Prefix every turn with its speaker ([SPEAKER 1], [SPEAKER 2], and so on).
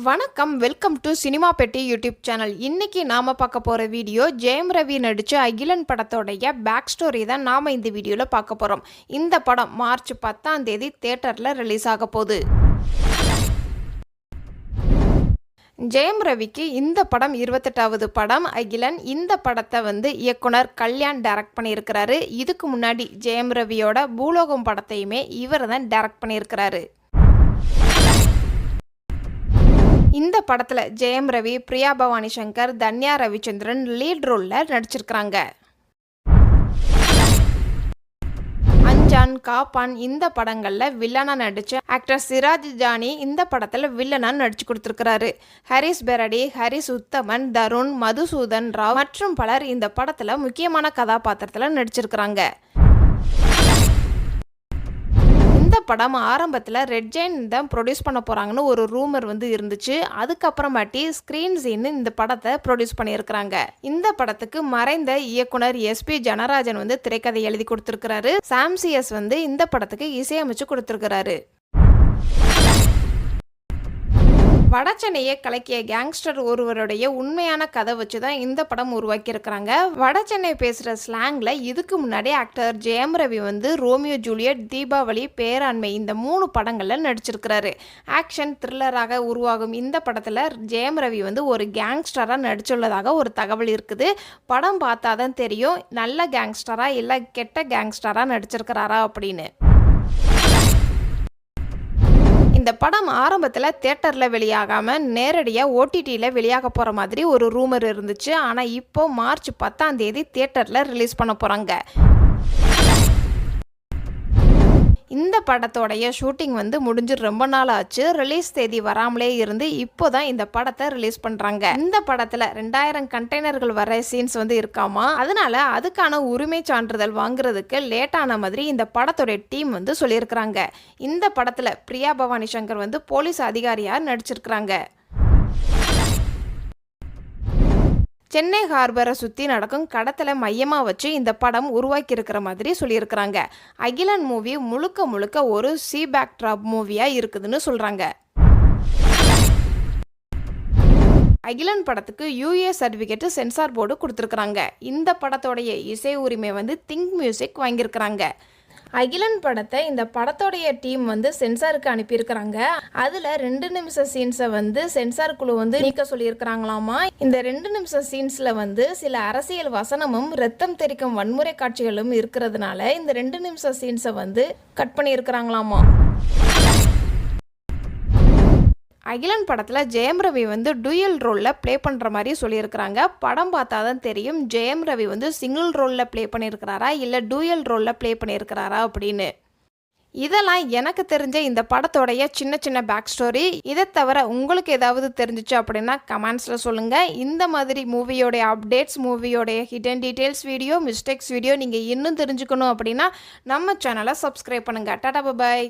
[SPEAKER 1] வணக்கம், welcome to cinema பெட்டி YouTube channel. இன்னைக்கு நாம பார்க்க போற வீடியோ ஜெயம் ரவி நடிச்ச அகிலன் படத்தோடைய பேக் ஸ்டோரி தான் நாம இந்த வீடியோல பார்க்க போறோம். இந்த படம் மார்ச் 10ஆம் தேதி தியேட்டர்ல ரிலீஸ் ஆக போகுது. ஜெயம் ரவிக்கு இந்த படம் 28வது படம் அகிலன். இந்த படத்தை இயக்குனர் கல்யாண் டைரக்ட் பண்ணியிருக்கிறாரு. இதுக்கு முன்னாடி ஜெயம் ரவியோட பூலோகம் படத்தையுமே இவர் தான் டைரக்ட் பண்ணியிருக்கிறாரு. இந்த படத்தில் ஜெயம் ரவி, பிரியா பவானி சங்கர், தன்யா ரவிச்சந்திரன் லீட் ரோலில் நடிச்சிருக்கிறாங்க. அஞ்சான், காப்பான் இந்த படங்களில் வில்லனா நடித்த ஆக்டர் சிராஜ் ஜானி இந்த படத்தில் வில்லனா நடிச்சு கொடுத்துருக்கிறாரு. ஹரிஸ் பெரடி, ஹரிஸ் உத்தமன், தருண், மதுசூதன் ராவ் மற்றும் பலர் இந்த படத்தில் முக்கியமான கதாபாத்திரத்தில் நடிச்சிருக்கிறாங்க. இந்த படம் ஆரம்பத்தில் ரெட் ஜெயின் தான் ப்ரொடியூஸ் பண்ண போகிறாங்கன்னு ஒரு ரூமர் இருந்துச்சு. அதுக்கப்புறமாட்டி ஸ்க்ரீன் சீன் இந்த படத்தை ப்ரொடியூஸ் பண்ணியிருக்கிறாங்க. இந்த படத்துக்கு மறைந்த இயக்குனர் SP ஜனராஜன் திரைக்கதை எழுதி கொடுத்துருக்கிறாரு. சாம்சியஸ் இந்த படத்துக்கு இசையமைச்சு கொடுத்துருக்கிறாரு. வடச்சென்னையை கலக்கிய கேங்ஸ்டர் ஒருவருடைய உண்மையான கதை வச்சு தான் இந்த படம் உருவாக்கியிருக்கிறாங்க. வடச்சென்னை பேசுகிற ஸ்லாங்கில் இதுக்கு முன்னாடி actor Jayam Ravi Romeo Juliet, Deepavali, பேராண்மை இந்த 3 படங்களில் நடிச்சிருக்கிறாரு. ஆக்ஷன் த்ரில்லராக உருவாகும் இந்த படத்தில் ஜெயம் ரவி ஒரு கேங்ஸ்டராக நடிச்சுள்ளதாக ஒரு தகவல் இருக்குது. படம் பார்த்தா தான் தெரியும் நல்ல கேங்ஸ்டரா இல்லை கெட்ட கேங்ஸ்டராக நடிச்சிருக்கிறாரா அப்படின்னு. இந்த படம் ஆரம்பத்தில் தியேட்டரில் வெளியாகாமல் நேரடியாக OTTயில் வெளியாக போகிற மாதிரி ஒரு ரூமர் இருந்துச்சு. ஆனால் இப்போ மார்ச் 10ஆம் தேதி தியேட்டரில் ரிலீஸ் பண்ண போகிறாங்க. இந்த படத்தோடைய ஷூட்டிங் முடிஞ்சு ரொம்ப நாள் ஆச்சு. ரிலீஸ் தேதி வராமலே இருந்து இப்போ தான் இந்த படத்தை ரிலீஸ் பண்ணுறாங்க. இந்த படத்தில் 2000 கண்டெய்னர்கள் வர சீன்ஸ் இருக்காமா. அதனால அதுக்கான உரிமை சான்றிதழ் வாங்குறதுக்கு லேட்டான மாதிரி இந்த படத்தோடைய டீம் சொல்லியிருக்கிறாங்க. இந்த படத்தில் பிரியா பவானி சங்கர் போலீஸ் அதிகாரியாக நடிச்சிருக்கிறாங்க. சென்னை ஹார்பரை சுற்றி நடக்கும் கடத்தலை மையமாக வச்சு இந்த படம் உருவாக்கி இருக்கிற மாதிரி சொல்லியிருக்கிறாங்க. அகிலன் மூவி முழுக்க ஒரு சி பேக் ட்ராப் மூவியாக இருக்குதுன்னு சொல்கிறாங்க. அகிலன் படத்துக்கு UA சர்டிஃபிகேட்டு சென்சார் போர்டு கொடுத்துருக்குறாங்க. இந்த படத்தோடைய இசை உரிமை திங்க் மியூசிக் வாங்கியிருக்கிறாங்க. அகிலன் படத்தை இந்த படத்தோடைய டீம் சென்சாருக்கு அனுப்பியிருக்கிறாங்க. அதில் 2 நிமிஷ சீன்ஸை சென்சார் குழு நீக்க சொல்லியிருக்கிறாங்களாமா. இந்த 2 நிமிஷ சீன்ஸில் சில அரசியல் வசனமும் ரத்தம் தெரிக்கும் வன்முறை காட்சிகளும் இருக்கிறதுனால இந்த 2 நிமிஷ சீன்ஸை கட் பண்ணியிருக்கிறாங்களாமா. அகிலன் படத்தில் ஜெயம் ரவி டூயல் ரோலில் ப்ளே பண்ணுற மாதிரி சொல்லியிருக்கிறாங்க. படம் பார்த்தா தான் தெரியும் ஜெயம் ரவி சிங்கிள் ரோலில் ப்ளே பண்ணியிருக்கிறாரா இல்லை டூயல் ரோலில் ப்ளே பண்ணியிருக்கிறாரா அப்படின்னு. இதெல்லாம் எனக்கு தெரிஞ்ச இந்த படத்தோடைய சின்ன பேக் ஸ்டோரி. இதை தவிர உங்களுக்கு ஏதாவது தெரிஞ்சிச்சு அப்படின்னா கமெண்ட்ஸில் சொல்லுங்கள். இந்த மாதிரி மூவியோடைய அப்டேட்ஸ், மூவியோடைய hidden details video, mistakes video நீங்கள் இன்னும் தெரிஞ்சுக்கணும் அப்படின்னா நம்ம சேனலை சப்ஸ்கிரைப் பண்ணுங்கள். டாடா, பாய்.